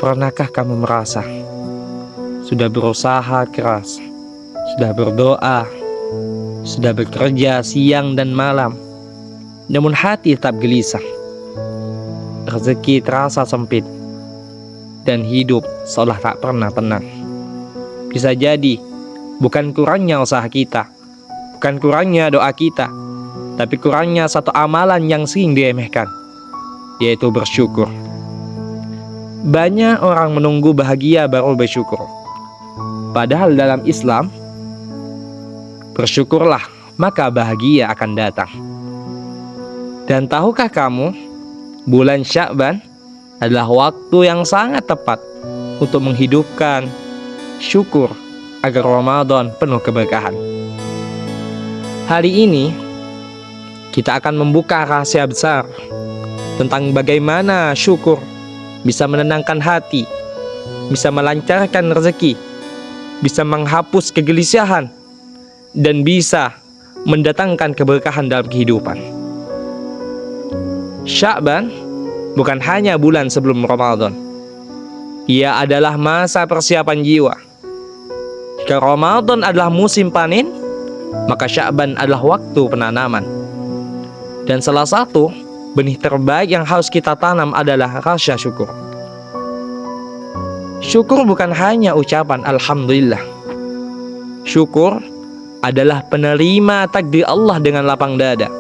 Pernahkah kamu merasa sudah berusaha keras, sudah berdoa, sudah bekerja siang dan malam, namun hati tetap gelisah? Rezeki terasa sempit dan hidup seolah tak pernah tenang. Bisa jadi bukan kurangnya usaha kita, bukan kurangnya doa kita, tapi kurangnya satu amalan yang sering diremehkan, yaitu bersyukur. Banyak orang menunggu bahagia baru bersyukur. Padahal dalam Islam, bersyukurlah maka bahagia akan datang. Dan tahukah kamu, bulan Sya'ban adalah waktu yang sangat tepat untuk menghidupkan syukur agar Ramadan penuh keberkahan. Hari ini kita akan membuka rahasia besar tentang bagaimana syukur bisa menenangkan hati, bisa melancarkan rezeki, bisa menghapus kegelisahan, dan bisa mendatangkan keberkahan dalam kehidupan. Sya'ban bukan hanya bulan sebelum Ramadan. Ia adalah masa persiapan jiwa. Jika Ramadan adalah musim panen, maka Sya'ban adalah waktu penanaman. Dan salah satu benih terbaik yang harus kita tanam adalah rasa syukur. Syukur bukan hanya ucapan alhamdulillah. Syukur adalah penerima takdir Allah dengan lapang dada,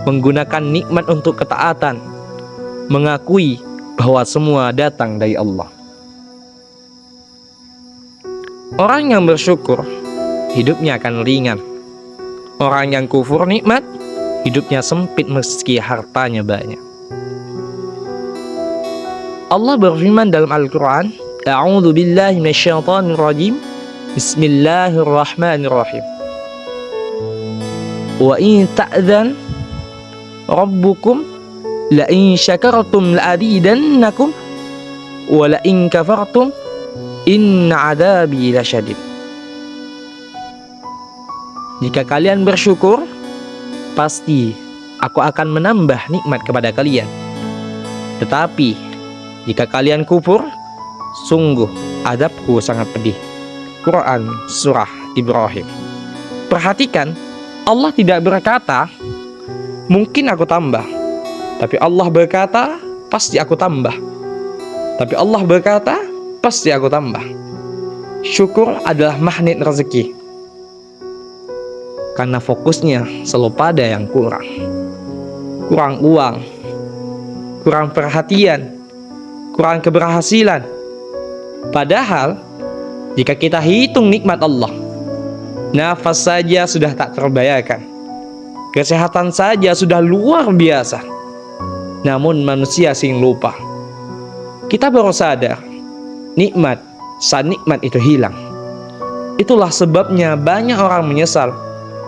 menggunakan nikmat untuk ketaatan, mengakui bahwa semua datang dari Allah. Orang yang bersyukur, hidupnya akan ringan. Orang yang kufur nikmat, hidupnya sempit meski hartanya banyak. Allah berfirman dalam Al-Quran, A'udzu billahi minasyaitonir rajim, Bismillahirrahmanirrahim. Wa in ta'dzan rabbukum la in syakartum la'azidannakum wa la in kafartum inna 'adzabi lasyadid. Jika kalian bersyukur, pasti aku akan menambah nikmat kepada kalian. Tetapi jika kalian kufur, sungguh azabku sangat pedih. Quran Surah Ibrahim. Perhatikan, Allah tidak berkata mungkin aku tambah, tapi Allah berkata pasti aku tambah. Tapi Allah berkata pasti aku tambah. Syukur adalah magnet rezeki, karena fokusnya selalu pada yang kurang. Kurang uang, kurang perhatian, kurang keberhasilan. Padahal jika kita hitung nikmat Allah, nafas saja sudah tak terbayarkan, kesehatan saja sudah luar biasa. Namun manusia sering lupa. Kita baru sadar nikmat saat nikmat itu hilang. Itulah sebabnya banyak orang menyesal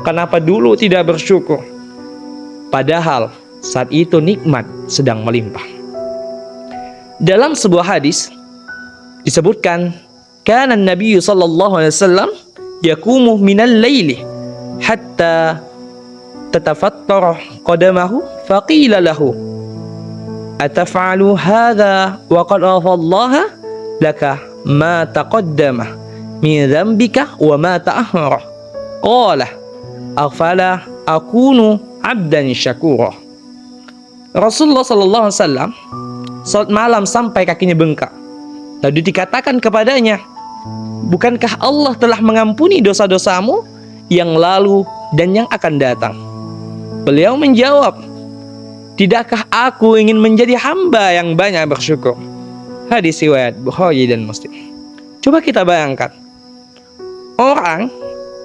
kenapa dulu tidak bersyukur, padahal saat itu nikmat sedang melimpah. Dalam sebuah hadis disebutkan, kana Nabi sallallahu alaihi wasallam yaqumu minal laili hatta tatafattara qadamahu faqila lahu ataf'alu hadha wa qad afallaha laka ma taqaddama min dhanbika wa ma ta'akhkhara. Qala afala akunu 'abdan syakura. Rasulullah sallallahu alaihi wasallam salat malam sampai kakinya bengkak. Lalu dikatakan kepadanya, bukankah Allah telah mengampuni dosa-dosamu yang lalu dan yang akan datang? Beliau menjawab, tidakkah aku ingin menjadi hamba yang banyak bersyukur? Hadis riwayat Bukhari dan Muslim. Coba kita bayangkan, orang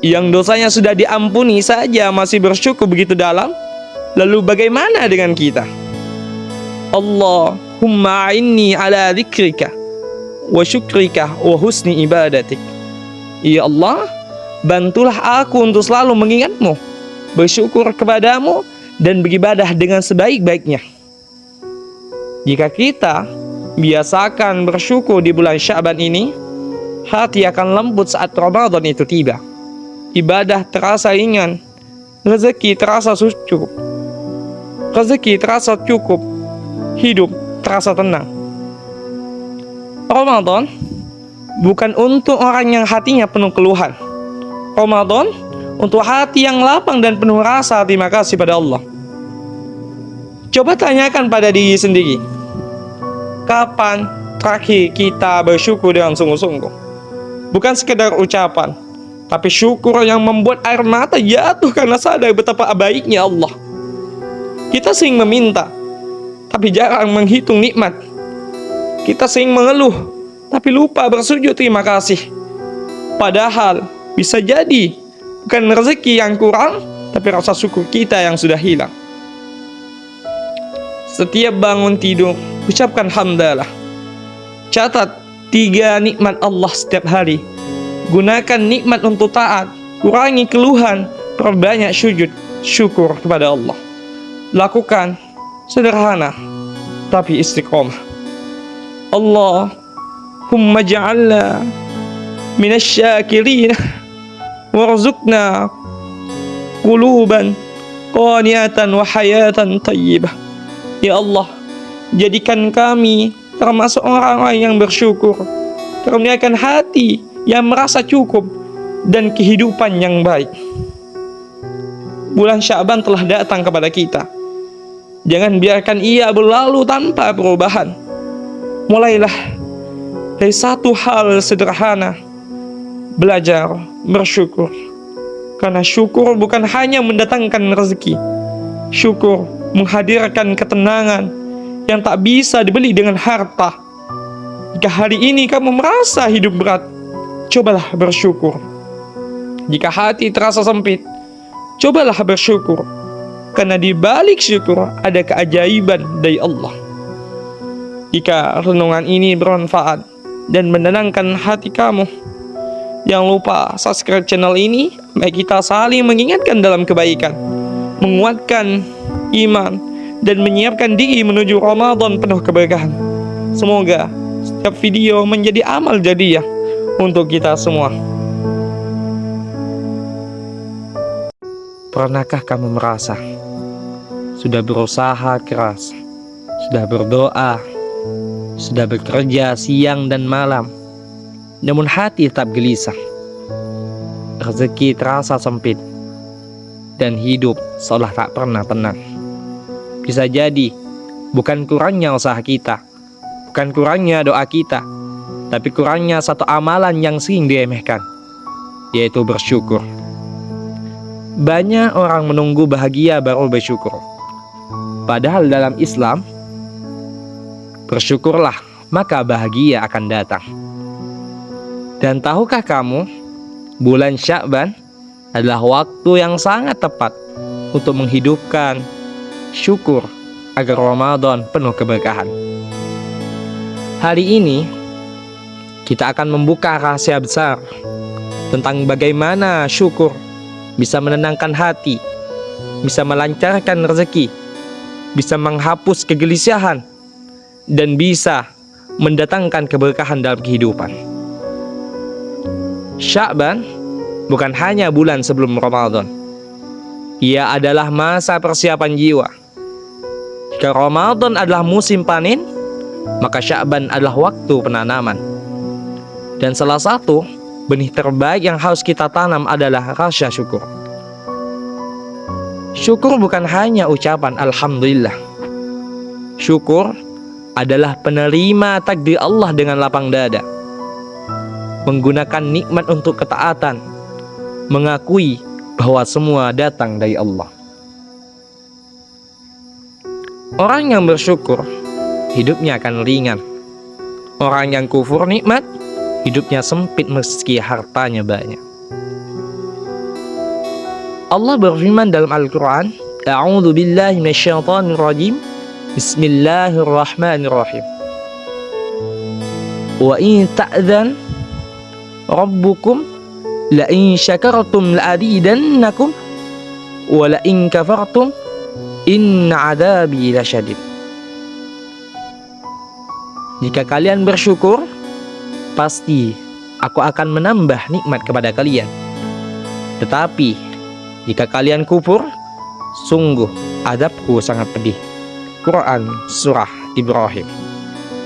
yang dosanya sudah diampuni saja masih bersyukur begitu dalam, lalu bagaimana dengan kita? Allahumma inni ala dzikrika wa syukrika wa husni ibadatik. Ya Allah, bantulah aku untuk selalu mengingatmu, bersyukur kepadamu, dan beribadah dengan sebaik-baiknya. Jika kita biasakan bersyukur di bulan Sya'ban ini, hati akan lembut saat Ramadan itu tiba. Ibadah terasa ringan, rezeki terasa cukup, hidup terasa tenang. Ramadan bukan untuk orang yang hatinya penuh keluhan. Ramadan untuk hati yang lapang dan penuh rasa terima kasih pada Allah. Coba tanyakan pada diri sendiri, kapan terakhir kita bersyukur dengan sungguh-sungguh? Bukan sekedar ucapan, tapi syukur yang membuat air mata jatuh karena sadar betapa baiknya Allah. Kita sering meminta, tapi jarang menghitung nikmat. Kita sering mengeluh, tapi lupa bersujud terima kasih. Padahal bisa jadi bukan rezeki yang kurang, tapi rasa syukur kita yang sudah hilang. Setiap bangun tidur, ucapkan hamdalah. Catat 3 nikmat Allah setiap hari. Gunakan nikmat untuk taat, kurangi keluhan, perbanyak sujud syukur kepada Allah. Lakukan sederhana tapi istiqomah. Allahumma ja'alna minasyakirin warzuqna quluban qaniatan wa hayatan tayyibah. Ya Allah, jadikan kami termasuk orang-orang yang bersyukur. Karuniakan hati yang merasa cukup dan kehidupan yang baik. Bulan Sya'ban telah datang kepada kita. Jangan biarkan ia berlalu tanpa perubahan. Mulailah dari satu hal sederhana, belajar bersyukur. Karena syukur bukan hanya mendatangkan rezeki. Syukur menghadirkan ketenangan yang tak bisa dibeli dengan harta. Jika hari ini kamu merasa hidup berat, cobalah bersyukur. Jika hati terasa sempit, cobalah bersyukur. Karena di balik syukur ada keajaiban dari Allah. Jika renungan ini bermanfaat dan menenangkan hati kamu, jangan lupa subscribe channel ini. Mari kita saling mengingatkan dalam kebaikan, menguatkan iman, dan menyiapkan diri menuju Ramadan penuh keberkahan. Semoga setiap video menjadi amal jadiah untuk kita semua. Pernahkah kamu merasa sudah berusaha keras, sudah berdoa, sudah bekerja siang dan malam, namun hati tetap gelisah, rezeki terasa sempit, dan hidup seolah tak pernah tenang? Bisa jadi bukan kurangnya usaha kita, bukan kurangnya doa kita, tapi kurangnya satu amalan yang sering diremehkan, yaitu bersyukur. Banyak orang menunggu bahagia baru bersyukur. Padahal dalam Islam, bersyukurlah maka bahagia akan datang. Dan tahukah kamu, bulan Sya'ban adalah waktu yang sangat tepat untuk menghidupkan syukur agar Ramadan penuh keberkahan. Hari ini kita akan membuka rahasia besar tentang bagaimana syukur bisa menenangkan hati, bisa melancarkan rezeki, bisa menghapus kegelisahan, dan bisa mendatangkan keberkahan dalam kehidupan. Sya'ban bukan hanya bulan sebelum Ramadan. Ia adalah masa persiapan jiwa. Jika Ramadan adalah musim panen, maka Sya'ban adalah waktu penanaman. Dan salah satu benih terbaik yang harus kita tanam adalah rasa syukur. Syukur bukan hanya ucapan alhamdulillah. Syukur adalah penerima takdir Allah dengan lapang dada, menggunakan nikmat untuk ketaatan, mengakui bahwa semua datang dari Allah. Orang yang bersyukur, hidupnya akan ringan. Orang yang kufur nikmat, hidupnya sempit meski hartanya banyak. Allah berfirman dalam Al-Quran, A'udzu billahi minasyaitonir rajim, Bismillahirrahmanirrahim. Wa in ta'dzan rabbukum la in syakartum la'azidannakum wa la in kafartum inna 'adzabi lasyadid. Jika kalian bersyukur, pasti aku akan menambah nikmat kepada kalian. Tetapi jika kalian kufur, sungguh azabku sangat pedih. Quran Surah Ibrahim.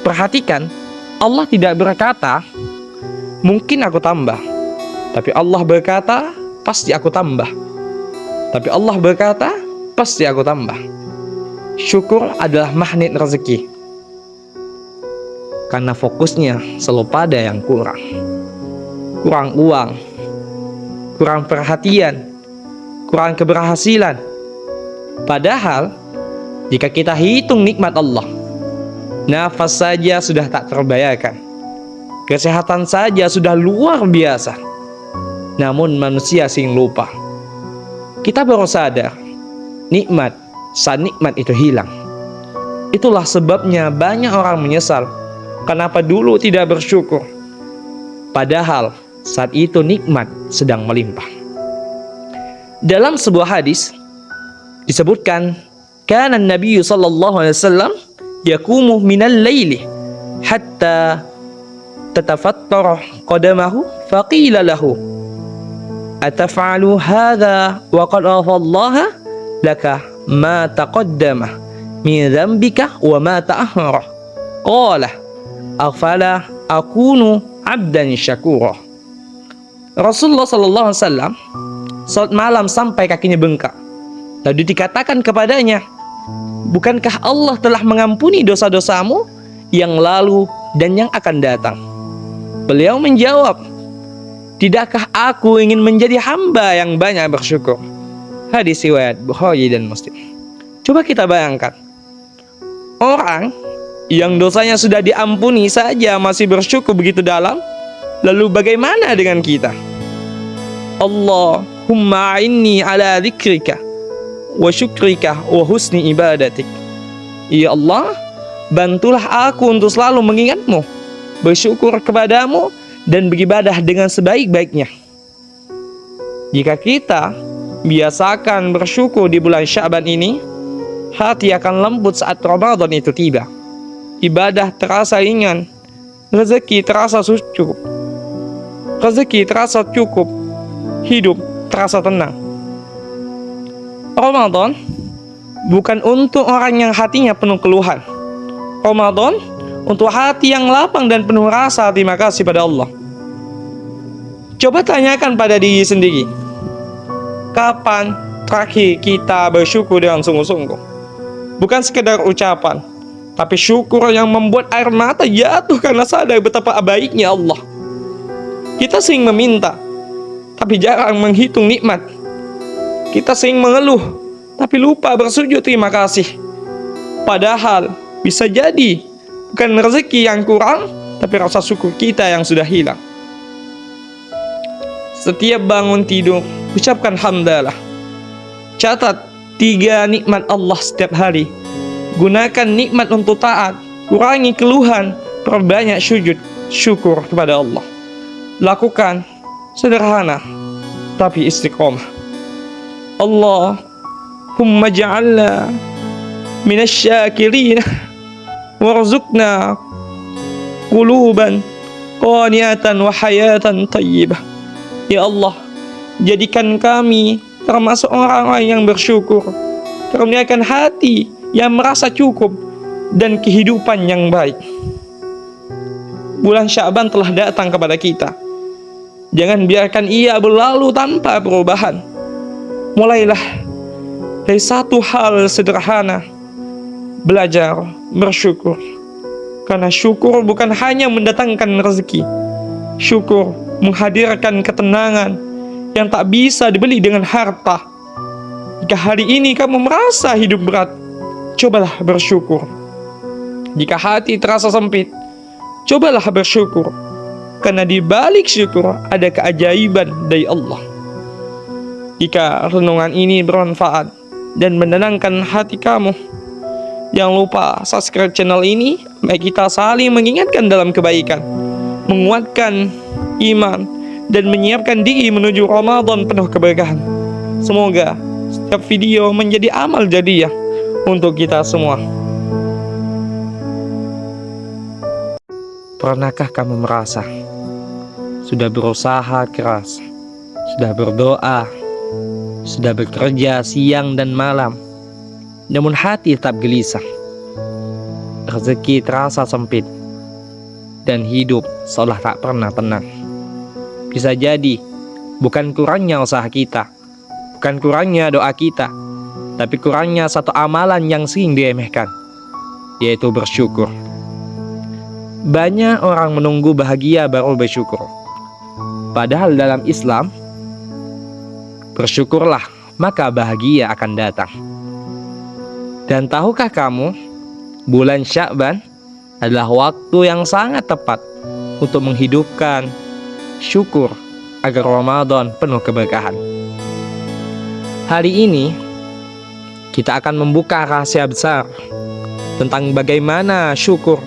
Perhatikan, Allah tidak berkata, mungkin aku tambah. Tapi Allah berkata, pasti aku tambah. Tapi Allah berkata, pasti aku tambah. Syukur adalah magnet rezeki. Karena fokusnya selalu pada yang kurang. Kurang uang, kurang perhatian, kurang keberhasilan. Padahal, jika kita hitung nikmat Allah, nafas saja sudah tak terbayarkan. Kesehatan saja sudah luar biasa. Namun manusia sering lupa. Kita baru sadar, saat nikmat itu hilang. Itulah sebabnya banyak orang menyesal kenapa dulu tidak bersyukur. Padahal saat itu nikmat sedang melimpah. Dalam sebuah hadis disebutkan, kana Nabi sallallahu alaihi wasallam yaqumu minal laili hatta tatafattara qadamahu faqila lahu ataf'alu hadha wa qad afallaha laka ma taqaddama min dhanbika wa ma ta'akhkhara. Qala afala akunu 'abdan syakura. Rasulullah sallallahu alaihi wasallam salat malam sampai kakinya bengkak. Lalu dikatakan kepadanya, bukankah Allah telah mengampuni dosa-dosamu yang lalu dan yang akan datang? Beliau menjawab, tidakkah aku ingin menjadi hamba yang banyak bersyukur? Hadis riwayat Bukhari dan Muslim. Coba kita bayangkan, orang yang dosanya sudah diampuni saja masih bersyukur begitu dalam, lalu bagaimana dengan kita? Allahumma inni ala dzikrika wa syukrika wa husni ibadatik. Ya Allah, bantulah aku untuk selalu mengingatmu, bersyukur kepadamu, dan beribadah dengan sebaik-baiknya. Jika kita biasakan bersyukur di bulan Sya'ban ini, hati akan lembut saat Ramadan itu tiba. Ibadah terasa ringan, rezeki terasa cukup, hidup terasa tenang. Ramadan bukan untuk orang yang hatinya penuh keluhan. Ramadan untuk hati yang lapang dan penuh rasa terima kasih pada Allah. Coba tanyakan pada diri sendiri, kapan terakhir kita bersyukur dengan sungguh-sungguh? Bukan sekedar ucapan, tapi syukur yang membuat air mata jatuh karena sadar betapa baiknya Allah. Kita sering meminta, tapi jarang menghitung nikmat. Kita sering mengeluh, tapi lupa bersujud terima kasih. Padahal bisa jadi bukan rezeki yang kurang, tapi rasa syukur kita yang sudah hilang. Setiap bangun tidur, ucapkan hamdalah. Catat 3 nikmat Allah setiap hari. Gunakan nikmat untuk taat, kurangi keluhan, perbanyak sujud syukur kepada Allah. Lakukan sederhana tapi istiqomah. Allahumma ja'alna minasyakirin warzuqna quluban qaniatan wa hayatan tayyibah. Ya Allah, jadikan kami termasuk orang-orang yang bersyukur, karuniakan hati yang merasa cukup dan kehidupan yang baik. Bulan Sya'ban telah datang kepada kita. Jangan biarkan ia berlalu tanpa perubahan. Mulailah dari satu hal sederhana, belajar bersyukur. Karena syukur bukan hanya mendatangkan rezeki. Syukur menghadirkan ketenangan yang tak bisa dibeli dengan harta. Jika hari ini kamu merasa hidup berat, cobalah bersyukur. Jika hati terasa sempit, cobalah bersyukur. Karena di balik syukur ada keajaiban dari Allah. Jika renungan ini bermanfaat dan menenangkan hati kamu, jangan lupa subscribe channel ini. Mari kita saling mengingatkan dalam kebaikan, menguatkan iman, dan menyiapkan diri menuju Ramadan penuh keberkahan. Semoga setiap video menjadi amal jadiah untuk kita semua. Pernahkah kamu merasa sudah berusaha keras, sudah berdoa, sudah bekerja siang dan malam, namun hati tetap gelisah? Rezeki terasa sempit, dan hidup seolah tak pernah tenang. Bisa jadi bukan kurangnya usaha kita, bukan kurangnya doa kita, tapi kurangnya satu amalan yang sering diremehkan, yaitu bersyukur. Banyak orang menunggu bahagia baru bersyukur. Padahal dalam Islam, bersyukurlah maka bahagia akan datang. Dan tahukah kamu, bulan Sya'ban adalah waktu yang sangat tepat untuk menghidupkan syukur agar Ramadan penuh keberkahan. Hari ini kita akan membuka rahasia besar tentang bagaimana syukur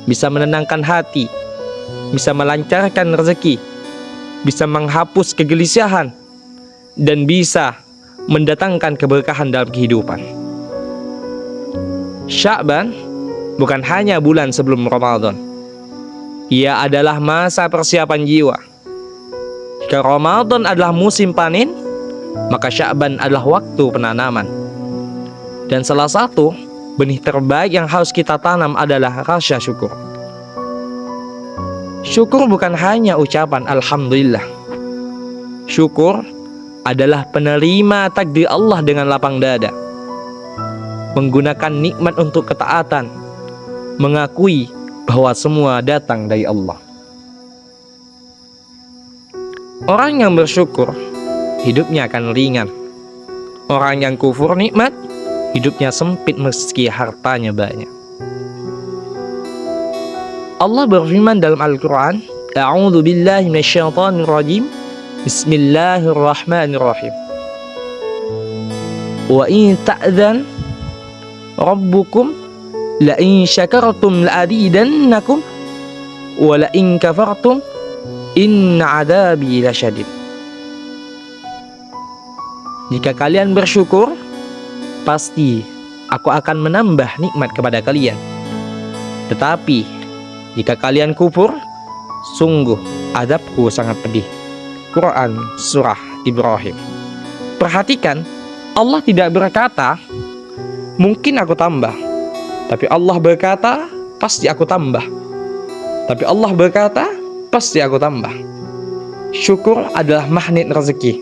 bisa menenangkan hati, bisa melancarkan rezeki, bisa menghapus kegelisahan, dan bisa mendatangkan keberkahan dalam kehidupan. Sya'ban bukan hanya bulan sebelum Ramadan. Ia adalah masa persiapan jiwa. Jika Ramadan adalah musim panen, maka Sya'ban adalah waktu penanaman. Dan salah satu benih terbaik yang harus kita tanam adalah rasa syukur. Syukur bukan hanya ucapan alhamdulillah. Syukur adalah penerima takdir Allah dengan lapang dada, menggunakan nikmat untuk ketaatan, mengakui bahwa semua datang dari Allah. Orang yang bersyukur, hidupnya akan ringan. Orang yang kufur nikmat, hidupnya sempit meski hartanya banyak. Allah berfirman dalam Al-Quran, A'udzu billahi minasyaitonir rajim, Bismillahirrahmanirrahim. Wa in ta'dzan rabbukum la in syakartum la azidannakum wa la in kafartum inna 'adzabi lasyadid. Jika kalian bersyukur, pasti aku akan menambah nikmat kepada kalian. Tetapi jika kalian kufur, sungguh azabku sangat pedih. Quran Surah Ibrahim. Perhatikan, Allah tidak berkata, mungkin aku tambah. Tapi Allah berkata, pasti aku tambah. Tapi Allah berkata, pasti aku tambah. Syukur adalah magnet rezeki.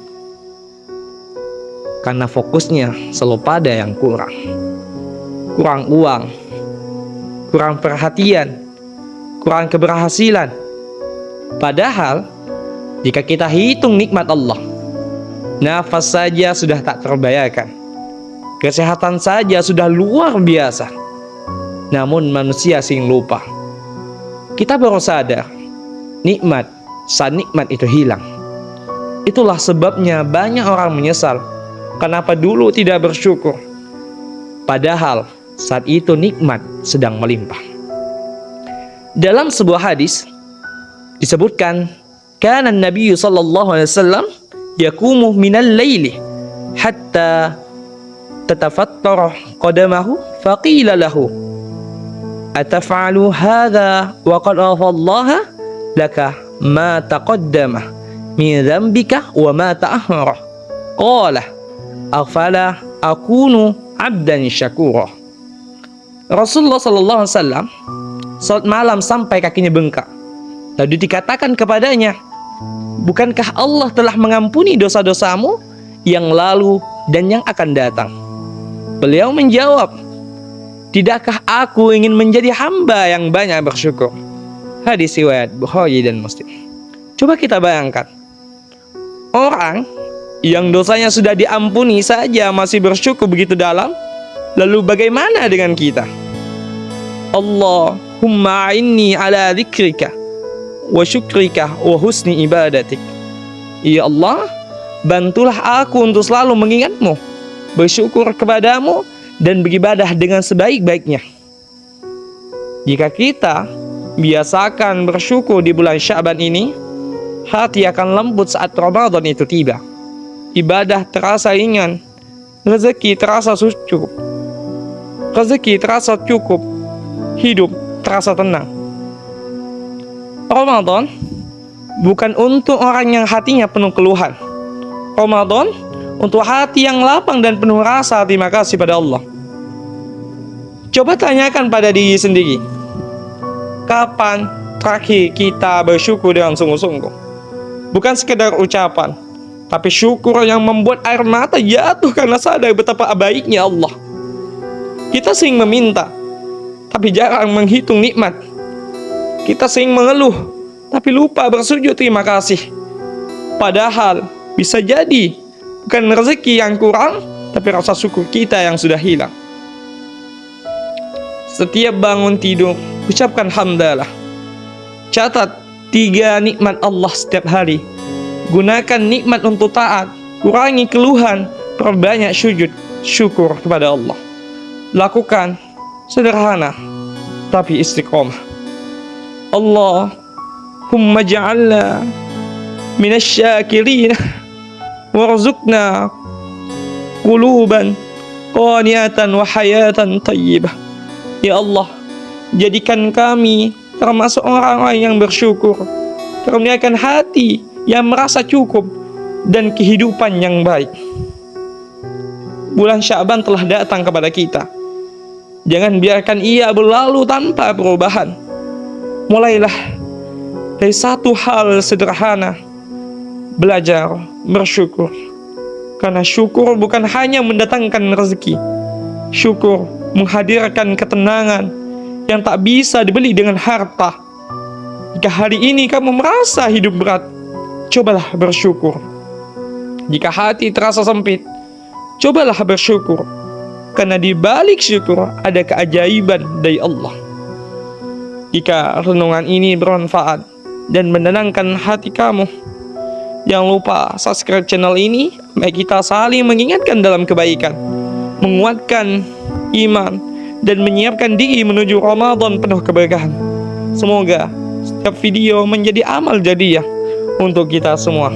Karena fokusnya selalu pada yang kurang. Kurang uang, kurang perhatian, kurang keberhasilan. Padahal jika kita hitung nikmat Allah, nafas saja sudah tak terbayarkan, kesehatan saja sudah luar biasa. Namun manusia sering lupa. Kita baru sadar nikmat saat nikmat itu hilang. Itulah sebabnya banyak orang menyesal kenapa dulu tidak bersyukur, padahal saat itu nikmat sedang melimpah. Dalam sebuah hadis disebutkan, kana Nabi sallallahu alaihi wasallam yaqumu minal laili hatta tatafattara qadamahu faqila lahu ataf'alu hadha wa qad afallaha laka ma taqaddama min dhanbika wa ma ta'akhkhara. Qala afala akunu 'abdan syakura. Rasulullah sallallahu alaihi wasallam salat malam sampai kakinya bengkak. Lalu dikatakan kepadanya, bukankah Allah telah mengampuni dosa-dosamu yang lalu dan yang akan datang? Beliau menjawab, tidakkah aku ingin menjadi hamba yang banyak bersyukur? Hadis riwayat Bukhari dan Muslim. Coba kita bayangkan, orang yang dosanya sudah diampuni saja masih bersyukur begitu dalam, lalu bagaimana dengan kita? Allahumma a'inni ala dzikrika wa syukrika wa husni ibadatik. Ya Allah, bantulah aku untuk selalu mengingatmu, bersyukur kepadamu, dan beribadah dengan sebaik-baiknya. Jika kita biasakan bersyukur di bulan Sya'ban ini, hati akan lembut saat Ramadan itu tiba. Ibadah terasa ringan, rezeki terasa cukup, hidup terasa tenang. Ramadan bukan untuk orang yang hatinya penuh keluhan. Ramadan untuk hati yang lapang dan penuh rasa terima kasih pada Allah. Coba tanyakan pada diri sendiri, kapan terakhir kita bersyukur dengan sungguh-sungguh. Bukan sekedar ucapan, tapi syukur yang membuat air mata jatuh karena sadar betapa baiknya Allah. Kita sering meminta, tapi jarang menghitung nikmat. Kita sering mengeluh, tapi lupa bersujud terima kasih. Padahal bisa jadi bukan rezeki yang kurang, tapi rasa syukur kita yang sudah hilang. Setiap bangun tidur, ucapkan hamdalah. Catat 3 nikmat Allah setiap hari. Gunakan nikmat untuk taat, kurangi keluhan, perbanyak sujud syukur kepada Allah. Lakukan sederhana tapi istiqomah. Allahumma ja'alna minasyakirin warzuqna quluban qaniatan wa hayatan tayyibah. Ya Allah, jadikan kami termasuk orang-orang yang bersyukur, karuniakan hati yang merasa cukup dan kehidupan yang baik. Bulan Sya'ban telah datang kepada kita. Jangan biarkan ia berlalu tanpa perubahan. Mulailah dari satu hal sederhana, belajar bersyukur. Karena syukur bukan hanya mendatangkan rezeki. Syukur menghadirkan ketenangan yang tak bisa dibeli dengan harta. Jika hari ini kamu merasa hidup berat, cobalah bersyukur. Jika hati terasa sempit, cobalah bersyukur. Karena di balik syukur ada keajaiban dari Allah. Jika renungan ini bermanfaat dan menenangkan hati kamu, jangan lupa subscribe channel ini. Mari kita saling mengingatkan dalam kebaikan, menguatkan iman, dan menyiapkan diri menuju Ramadan penuh keberkahan. Semoga setiap video menjadi amal jadiah untuk kita semua.